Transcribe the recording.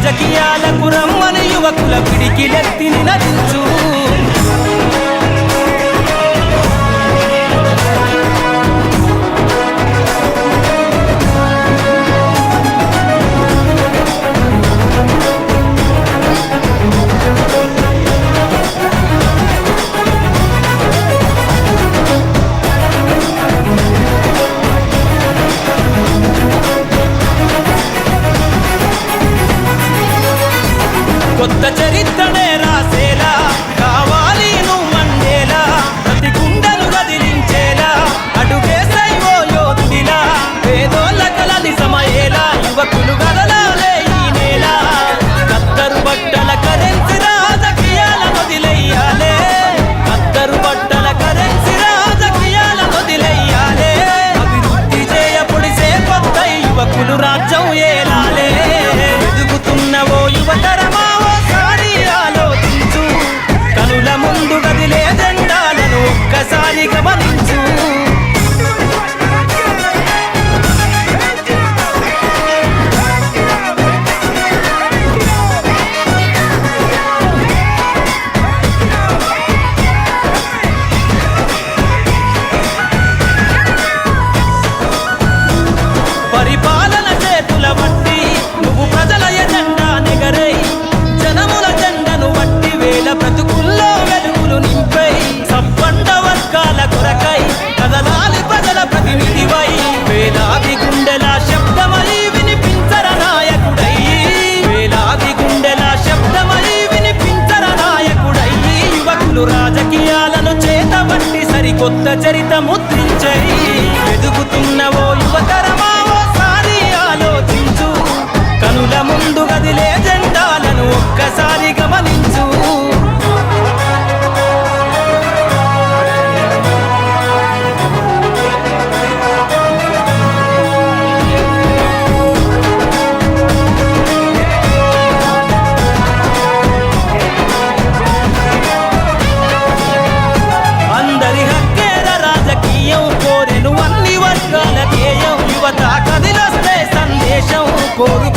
రాజకీయాలకు రమ్మని యువకుల పిడికిలెత్తి నినదించు. కొత్త చరిత్రనే రాసేలా కావాలి నువ్వండేలా, ప్రతి గుండెను కదిలించేలా అడుగేసై ఓ యోధుడిలా, పేదోళ్ళ కల నిజమయ్యేలా యువకులు కదలాలే ఈ నేల. కత్తరు బట్టల కరెన్సీ రాజకీయాల వదిలెయ్యాలే, కత్తరు బట్టల కరెన్సీ రాజకీయాల వదిలెయ్యాలే. అభివృద్ధి చేయపొడిసే కొత్త యువకులు రాజ్యం ఏలాలే. ఎదుగుతున్న ఓ యువతరమా ముందు గదిలే జెండాలను ఒక్కసారి గమనించు. పరిపాలన చేతుల బట్టి నువ్వు ప్రజల ఎజెండా నెగరై, జనముల జెండను బట్టి వేల బ్రతుకుల్లో నింపై, సబ్బండ వర్గాల కొరకై కదలాలి ప్రజల ప్రతినిధివై, వేలాది గుండెల శబ్దమై వినిపించర నాయకుడై, వేలాది గుండెల శబ్దమై వినిపించర నాయకుడై. యువకులు రాజకీయాలను చేతబట్టి సరికొత్త చరిత ముద్రించై, ఎదుగుతున్న ఓ యువతరమా ఓసారి ఆలోచించు. కనుల ముందు గదిలే జెండాలను ఒక్కసారి గమనించు. కోరు